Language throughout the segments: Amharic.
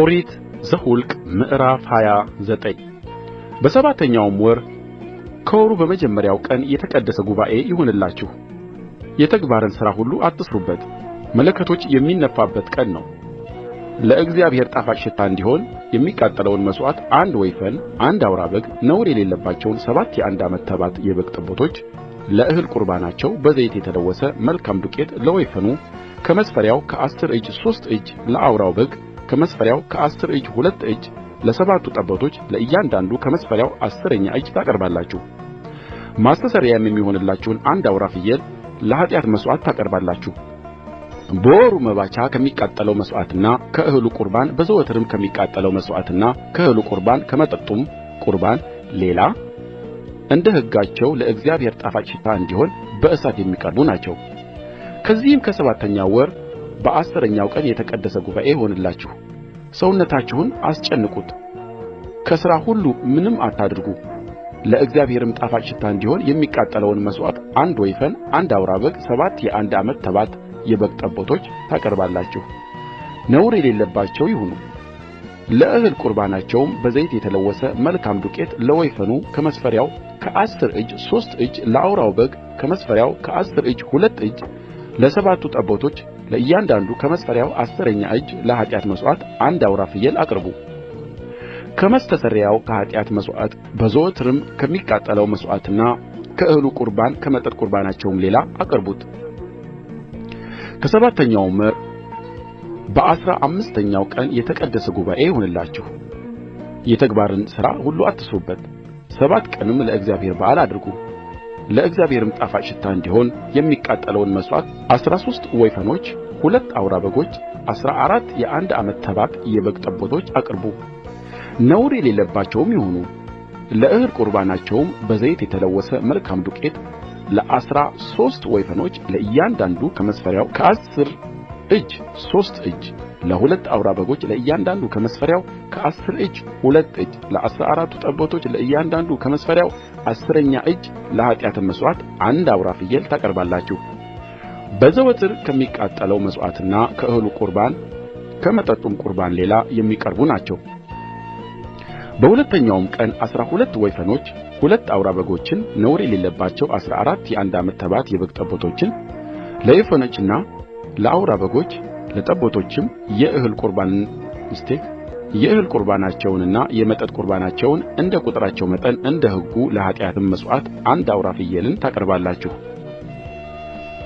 ኦሪት ዘኍልቍ ምዕራፍ 29 በሰባተኛውም ወር ከወሩ በመጀመሪያው ቀን የተቀደሰ ጉባኤ ይሁንላችሁ። የተግባርን ሥራ ሁሉ አትሥሩበት፣ መለከቶች የሚነፉበት ቀን ነው። ለእግዚአብሔር ጣፋጭ ሽታ እንዲሆን የሚቃጠለውን መሥዋዕት አንድ ወይፈን፣ አንድ አውራ በግ፣ ነውር የሌለባቸውን 7 የአንድ ዓመት ተባት የበግ ጠቦቶች ለእህል ቍርባናቸው በዘይት የተለወሰ መልካም ዱቄት ለወይፈኑ ከመስፈሪያው ከ10 እጅ 3 እጅ፣ ለአውራው በግ ከመስፈሪያው ከ10 እጅ 2 እጅ፣ ለሰባቱ ጠቦቶች ለእያንዳንዱ ከመስፈሪያው 10ኛ እጅ ታቀርባላችሁ። ማስተስረያም የሚሆንላችሁን አንድ አውራ ፍየል ለኃጢአት መሥዋዕት ታቀርባላችሁ። በወሩ መባቻ ከሚቃጠለው መሥዋዕትና ከእህሉ ቍርባን በዘወትርም ከሚቃጠለው መሥዋዕትና ከእህሉ ቍርባን ከመጠጡም ቍርባን ሌላ እንደ ሕጋቸው ለእግዚአብሔር ጣፋጭ ሽታ እንዲሆን በእሳት የሚቀርቡ ናቸው። ከዚህም ከሰባተኛው ወር በ10ኛው ቀን የተቀደሰ ጉባኤ ይሁንላችሁ። ሰውነታችሁን አስጨንቁት፣ ከሥራ ሁሉ ምንም አታድርጉ። ለእግዚአብሔርም ጣፋጭ ሽታ እንዲሆን የሚቃጠለውን መሥዋዕት አንድ ወይፈን፣ አንድ አውራ በግ፣ 7 የአንድ ዓመት ተባት የበግ ጠቦቶች ታቀርባላችሁ። ነውር የሌለባቸው ይሁኑ። ለእህል ቍርባናቸውም በዘይት የተለወሰ መልካም ዱቄት ለወይፈኑ ከመስፈሪያው ከ10 እጅ 3 እጅ፣ ለአውራው በግ ከመስፈሪያው ከ10 እጅ 2 እጅ፣ ለሰባቱ ጠቦቶች ለእያንዳንዱ ከመስፈሪያው 10ኛ እጅ ለኃጢአት መሥዋዕት አንድ አውራ ፍየል አቅርቡ። ከሚያስተሰርየው ከኃጢአት መሥዋዕት በዘወትርም ከሚቃጠለው መሥዋዕትና ከእህሉ ቍርባን ከመጠጥ ቍርባናቸውም ሌላ አቅርቡት። ከሰባተኛውም ወር በ15ኛው ቀን የተቀደሰ ጉባኤ ይሁንላችሁ። የተግባርን ሥራ ሁሉ አትሥሩበት። 7 ቀንም ለእግዚአብሔር በዓል አድርጉ። ለእግዚአብሔርም ጣፋጭ ሽታ እንዲሆን የሚቃጠለውን መሥዋዕት 13 ወይፈኖች፣ 2 አውራ በጎች፣ 14 የአንድ ዓመት ተባት የበግ ጠቦቶች አቅርቡ። ነውር የሌለባቸውም ይሁኑ። ለእህል ቍርባናቸውም በዘይት የተለወሰ መልካም ዱቄት ለ13 ወይፈኖች ለእያንዳንዱ ከመስፈሪያው ከ10 እጅ 3 እጅ፣ ለ2 አውራ በጎች ለእያንዳንዱ ከመስፈሪያው ከ10 እጅ 2 እጅ፣ ለ14ቱ ጠቦቶች ለእያንዳንዱ ከመስፈሪያው 10ኛ እጅ ለኃጢአትም መሥዋዕት አንድ አውራ ፍየል ታቀርባላችሁ። በዘወትር ከሚቃጠለው መሥዋዕትና ከእህሉ ቍርባን ከመጠጡም ቍርባን ሌላ የሚቀርቡ ናቸው። በሁለተኛውም ቀን 12 ወይፈኖች፣ 2 አውራ በጎችን ነውር የሌለባቸው 14 የአንድ ዓመት ተባት የበግ ጠቦቶችን ለወይፈኖችና ለአውራ በጎች ለጠቦቶችም የእህል ቍርባናቸውንና የመጠጥ ቍርባናቸውን እንደ ቍጥራቸው መጠን እንደ ሕጉ ለኃጢአትም መሥዋዕት አንድ አውራ ፍየልን ታቀርባላችሁ።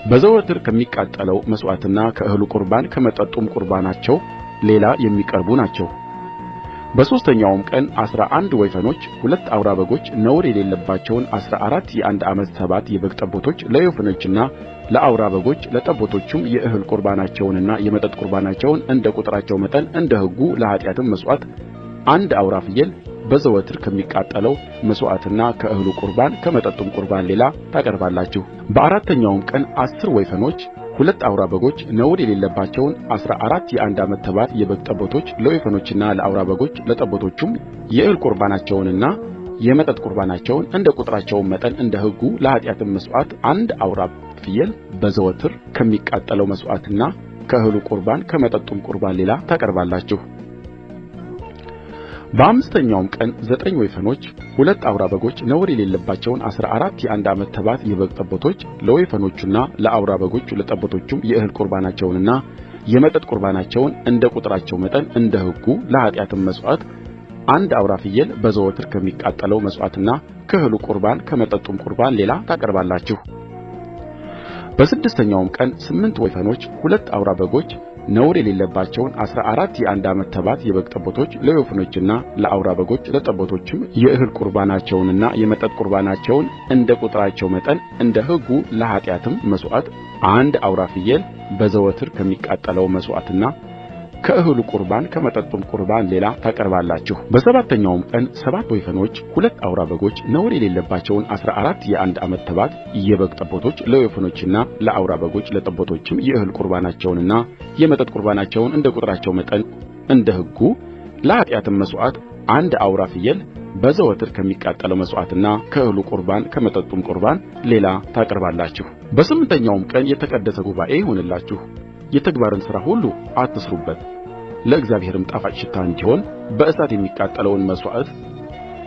በዘወትር ከሚቃጠለው መሥዋዕትና ከእህሉ ቍርባን ከመጠጡም ቍርባናቸው ሌላ የሚቀርቡ ናቸው። በሦስተኛውም ቀን 11 ወይፈኖች፣ 2 አውራ በጎች ነውር የሌለባቸውን 14 የአንድ ዓመት ተባት የበግ ጠቦቶች ለወይፈኖችና ለአውራ በጎች ለጠቦቶቹም የእህል ቍርባናቸውንና የመጠጥ ቍርባናቸውን እንደ ቍጥራቸው መጠን እንደ ሕጉ ለኃጢአትም መሥዋዕት አንድ አውራ ፍየል በዘወትር ከሚቃጠለው መሥዋዕትና ከእህሉ ቍርባን ከመጠጡም ቍርባን ሌላ ታቀርባላችሁ። በአራተኛውም ቀን 10 ወይፈኖች፣ 2 አውራ በጎች ነውር የሌለባቸውን 14 የአንድ ዓመት ተባት የበግ ጠቦቶች ለወይፈኖችና ለአውራ በጎች ለጠቦቶቹም የእህል ቍርባናቸውንና የመጠጥ ቍርባናቸውን እንደ ቍጥራቸውም መጠን እንደ ሕጉ ለኃጢአትም መሥዋዕት አንድ አውራ ፍየል በዘወትር ከሚቃጠለው መሥዋዕትና ከእህሉ ቍርባን ከመጠጡም ቍርባን ሌላ ታቀርባላችሁ። በአምስተኛውም ቀን 9 ወይፈኖች፣ 2 አውራ በጎች ነውር የሌለባቸውን 14 የአንድ ዓመት ተባት የበግ ጠቦቶች ለወይፈኖቹና ለአውራ በጎቹ ለጠቦቶቹም የእህል ቍርባናቸውንና የመጠጥ ቍርባናቸውን እንደ ቍጥራቸው መጠን እንደ ሕጉ ለኃጢአትም መሥዋዕት አንድ አውራ ፍየል በዘወትር ከሚቃጠለው መሥዋዕትና ከእህሉ ቍርባን ከመጠጡም ቍርባን ሌላ ታቀርባላችሁ። በስድስተኛውም ቀን 8 ወይፈኖች፣ 2 አውራ በጎች ነውር የሌለባቸውን 14 የአንድ ዓመት ተባት የበግ ጠቦቶች ለወይፈኖችና ለአውራ በጎች ለጠቦቶችም የእህል ቍርባናቸውንና የመጠጥ ቍርባናቸውን እንደ ቍጥራቸው መጠን እንደ ሕጉ ለኃጢአትም መሥዋዕት አንድ አውራ ፍየል በዘወትር ከሚቃጠለው መሥዋዕትና ከእህሉ ቍርባን ከመጠጡም ቍርባን ሌላ ታቀርባላችሁ። በሰባተኛውም ቀን 7 ወይፈኖች፣ 2 አውራ በጎች ነውር የሌለባቸውን 14 የአንድ ዓመት ተባት የበግ ጠቦቶች ለወይፈኖችና ለአውራ በጎች ለጠቦቶችም የእህል ቍርባናቸውንና የመጠጥ ቍርባናቸውን እንደ ቍጥራቸው መጠን እንደ ሕጉ ለኃጢአትም መሥዋዕት አንድ አውራ ፍየል በዘወትር ከሚቃጠለው መሥዋዕትና ከእህሉ ቍርባን ከመጠጡም ቍርባን ሌላ ታቀርባላችሁ። በስምንተኛውም ቀን የተቀደሰ ጉባኤ ይሁንላችሁ። የተግባርን ሥራ ሁሉ አትሥሩበት። ለእግዚአብሔርም ጣፋጭ ሽታ እንዲሆን በእሳት የሚቃጠለውን መሥዋዕት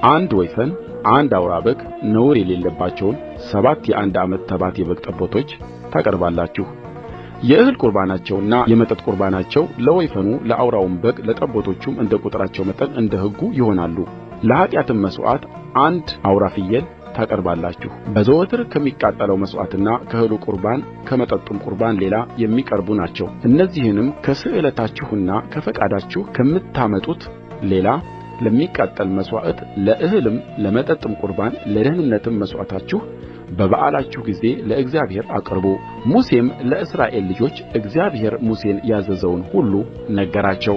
አንድ ወይፈን አንድ አውራ በግ ነውር የሌለባቸውን 7 የአንድ ዓመት ተባት የበግ ጠቦቶች ታቀርባላችሁ። የእህል ቍርባናቸውና የመጠጥ ቍርባናቸው ለወይፈኑ ለአውራውም በግ ለጠቦቶቹም እንደ ቍጥራቸው መጠን እንደ ሕጉ ይሆናሉ። ለኃጢአትም መሥዋዕት አንድ አውራ ፍየል ታቀርባላችሁ። በዘወትር ከሚቃጠለው መሥዋዕትና ከእህሉ ቍርባን ከመጠጡም ቍርባን ሌላ የሚቀርቡ ናቸው። እነዚህንም ከስእለታችሁና ከፈቃዳችሁ ከምታመጡት ሌላ ለሚቃጠል መሥዋዕት ለእህልም ለመጠጥም ቍርባን ለደኅንነትም መሥዋዕታችሁ በበዓላችሁ ጊዜ ለእግዚአብሔር አቅርቡ። ሙሴም ለእስራኤል ልጆች እግዚአብሔር ሙሴን ያዘዘውን ሁሉ ነገራቸው።